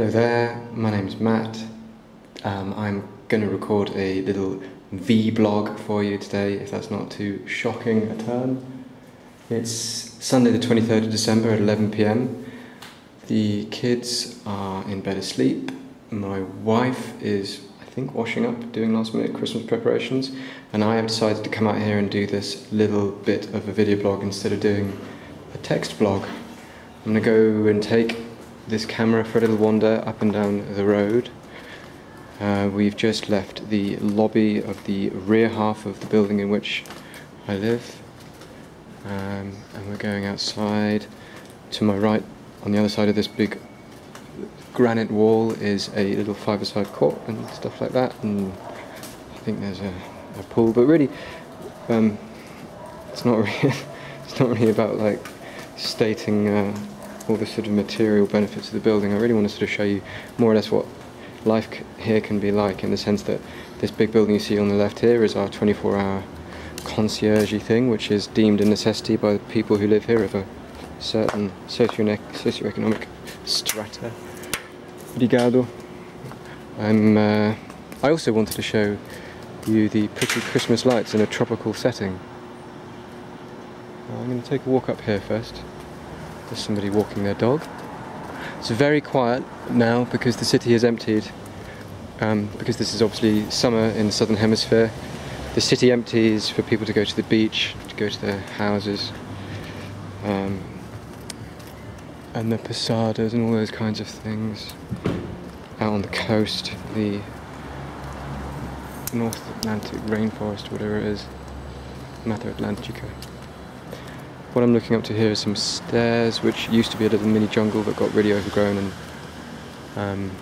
Hello there, my name's Matt. I'm going to record a little vlog for you today, if that's not too shocking a term. It's Sunday the 23rd of December at 11 PM. The kids are in bed asleep. My wife is, I think, washing up, doing last minute Christmas preparations, and I have decided to come out here and do this little bit of a video blog instead of doing a text blog. I'm going to go and take this camera for a little wander up and down the road. We've just left the lobby of the rear half of the building in which I live, and we're going outside. To my right, on the other side of this big granite wall, is a little five-a-side court and stuff like that, and I think there's a pool, but really it's not really about like stating all the sort of material benefits of the building. I really want to sort of show you more or less what life here can be like, in the sense that this big building you see on the left here is our 24-hour concierge thing, which is deemed a necessity by the people who live here of a certain socioeconomic strata. Obrigado. I also wanted to show you the pretty Christmas lights in a tropical setting. I'm going to take a walk up here first. There's somebody walking their dog. It's very quiet now because the city is emptied, because this is obviously summer in the southern hemisphere. The city empties for people to go to the beach, to go to their houses, and the posadas and all those kinds of things. Out on the coast, the North Atlantic rainforest, whatever it is, Mata Atlantica. What I'm looking up to here is some stairs, which used to be a little mini jungle that got really overgrown, and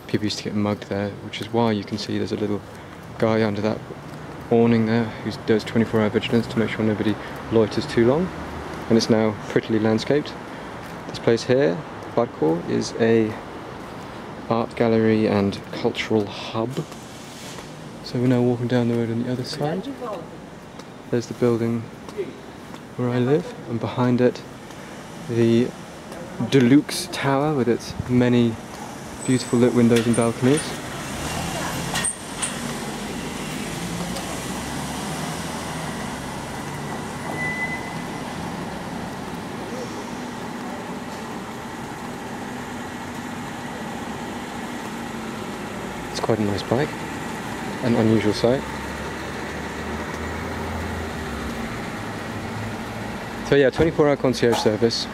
people used to get mugged there, which is why you can see there's a little guy under that awning there who does 24-hour vigilance to make sure nobody loiters too long, and it's now prettily landscaped. This place here, Barco, is a art gallery and cultural hub. So we're now walking down the road on the other side. There's the building where I live, and behind it the Deluxe Tower with its many beautiful lit windows and balconies. It's quite a nice bike, an unusual sight. So yeah, 24-hour concierge service,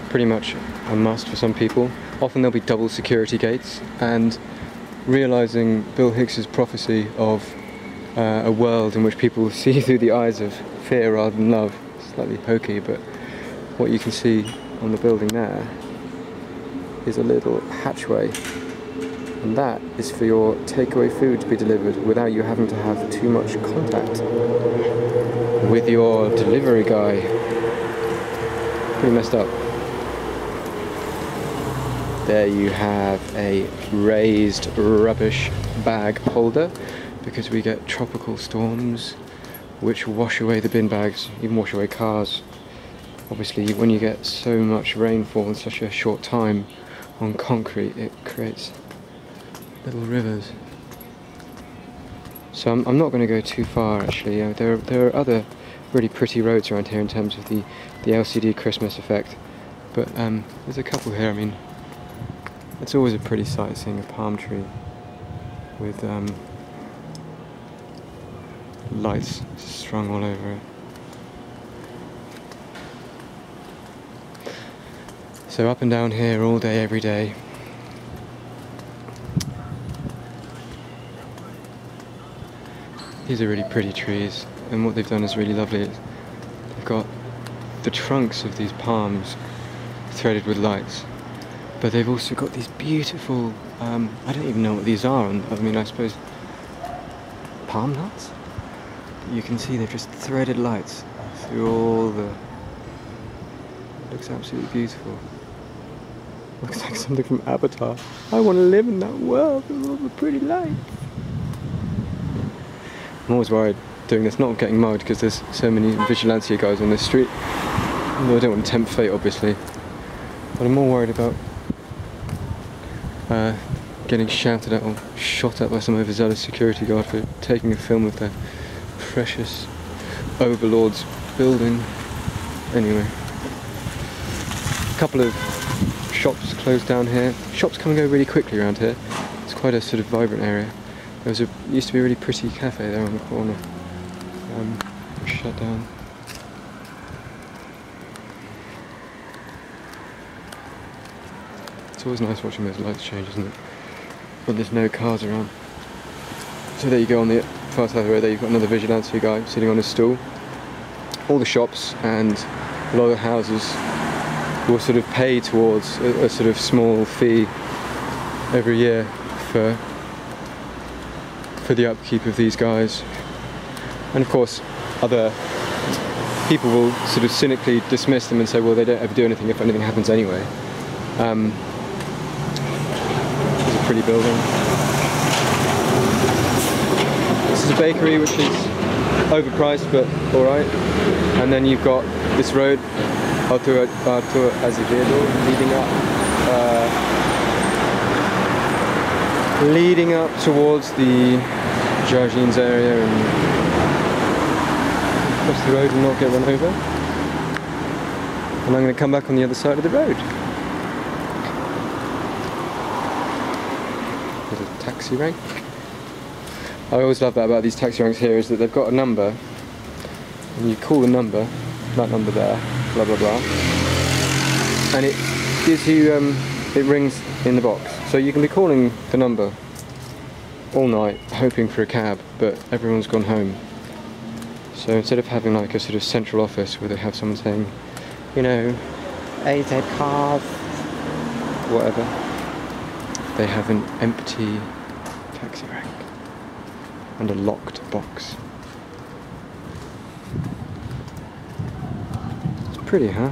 pretty much a must for some people. Often there'll be double security gates, and realising Bill Higgs's prophecy of a world in which people see through the eyes of fear rather than love, slightly hokey, but what you can see on the building there is a little hatchway, and that is for your takeaway food to be delivered without you having to have too much contact with your delivery guy. Pretty messed up. There you have a raised rubbish bag holder, because we get tropical storms which wash away the bin bags, even wash away cars. Obviously, when you get so much rainfall in such a short time on concrete, it creates little rivers. So I'm not going to go too far, actually. There are other really pretty roads around here in terms of the LCD Christmas effect, but there's a couple here. I mean, it's always a pretty sight seeing a palm tree with lights strung all over it. So up and down here all day, every day. These are really pretty trees, and what they've done is really lovely. They've got the trunks of these palms threaded with lights, but they've also got these beautiful, I don't even know what these are, I mean, I suppose palm nuts? You can see they've just threaded lights through all the... It looks absolutely beautiful. Looks like something from Avatar. I want to live in that world with all the pretty lights. I'm always worried doing this, not getting mugged, because there's so many vigilante guys on this street. Although I don't want to tempt fate, obviously. But I'm more worried about getting shouted at or shot at by some overzealous security guard for taking a film of their precious overlord's building. Anyway, a couple of shops closed down here. Shops come and go really quickly around here. It's quite a sort of vibrant area. There used to be a really pretty cafe there on the corner. Shut down. It's always nice watching those lights change, isn't it? When there's no cars around. So there you go, on the far side of the road there you've got another vigilante guy sitting on his stool. All the shops and a lot of the houses will sort of pay towards a sort of small fee every year for the upkeep of these guys. And of course other people will sort of cynically dismiss them and say, well, they don't ever do anything if anything happens anyway. It's a pretty building. This is a bakery which is overpriced but alright. And then you've got this road, Artur Azevedo, leading up towards the Jardins area, and cross the road and not get run over. And I'm going to come back on the other side of the road. Little taxi rank. I always love that about these taxi ranks here, is that they've got a number, and you call the number, that number there, blah blah blah, and it gives you, it rings in the box. So you can be calling the number all night, hoping for a cab, but everyone's gone home. So instead of having like a sort of central office where they have someone saying, you know, AZ cars, whatever, they have an empty taxi rank and a locked box. It's pretty, huh?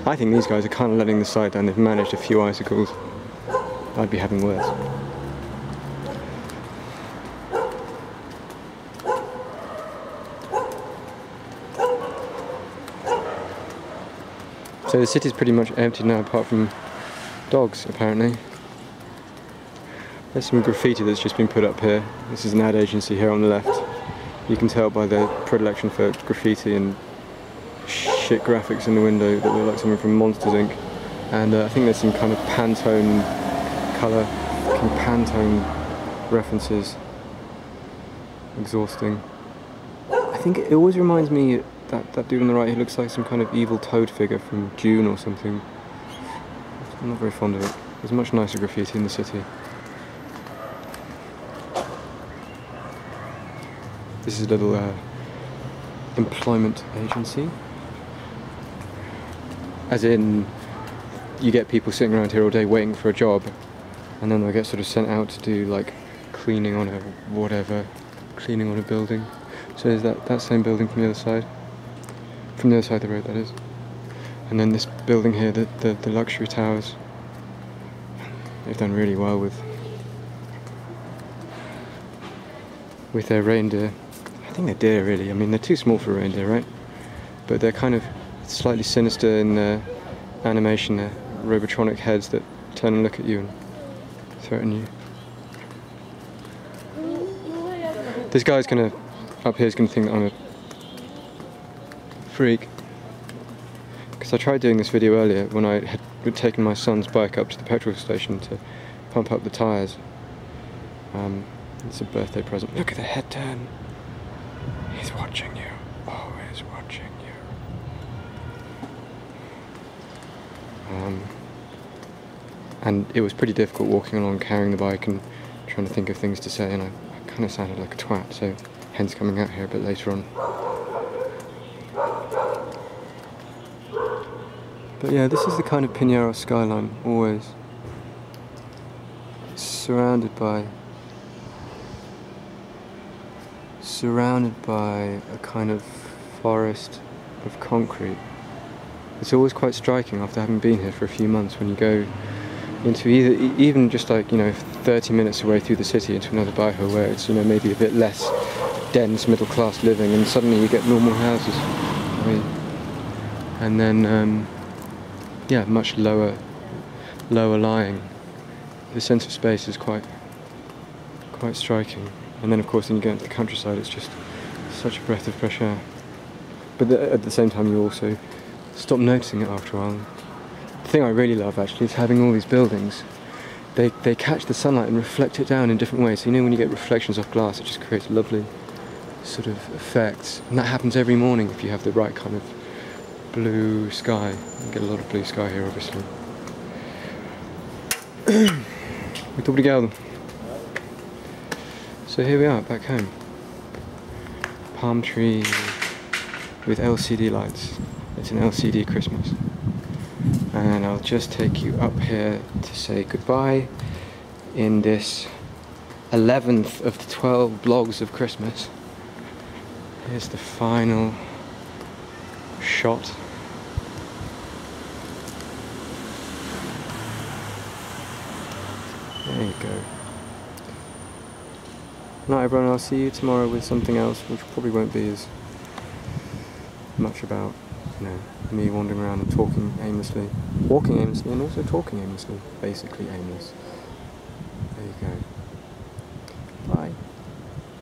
I think these guys are kind of letting the side down. They've managed a few icicles. I'd be having worse. So the city's pretty much empty now, apart from dogs, apparently. There's some graffiti that's just been put up here. This is an ad agency here on the left. You can tell by their predilection for graffiti and shit graphics in the window that look like something from Monsters Inc. And I think there's some kind of Pantone colour, Pantone references. Exhausting. I think it always reminds me, that dude on the right, he looks like some kind of evil toad figure from Dune or something. I'm not very fond of it. There's much nicer graffiti in the city. This is a little employment agency. As in, you get people sitting around here all day waiting for a job, and then they'll get sort of sent out to do like cleaning on a whatever, cleaning on a building. So there's that same building from the other side. From the other side of the road, that is. And then this building here, the luxury towers. They've done really well with their reindeer. I think they're deer, really. I mean, they're too small for a reindeer, right? But they're kind of slightly sinister in their animation. They're robotronic heads that turn and look at you and threaten you. This guy's up here is gonna think that I'm a freak. Because I tried doing this video earlier when I had taken my son's bike up to the petrol station to pump up the tyres. It's a birthday present. Look at the head turn. He's watching you. Always watching you. And it was pretty difficult walking along carrying the bike and trying to think of things to say, and I kind of sounded like a twat, so hence coming out here a bit later on. But yeah, this is the kind of Pinheiros skyline, always. Surrounded by a kind of forest of concrete. It's always quite striking after having been here for a few months when you go into even just like, 30 minutes away through the city into another barrio where it's, maybe a bit less dense middle class living, and suddenly you get normal houses. And then, yeah, much lower lower lying. The sense of space is quite striking. And then of course when you go into the countryside it's just such a breath of fresh air. But at the same time you also stop noticing it after a while. The thing I really love actually is having all these buildings. They catch the sunlight and reflect it down in different ways. So you know when you get reflections off glass, it just creates a lovely sort of effect. And that happens every morning if you have the right kind of blue sky. You get a lot of blue sky here obviously. Muito obrigado. So here we are, back home. Palm tree with LCD lights. It's an LCD Christmas. And I'll just take you up here to say goodbye in this 11th of the 12 vlogs of Christmas. Here's the final shot. There you go. Night everyone, I'll see you tomorrow with something else which probably won't be as much about, you know, me wandering around and talking aimlessly, walking aimlessly and also talking aimlessly, basically aimless. There you go. Bye.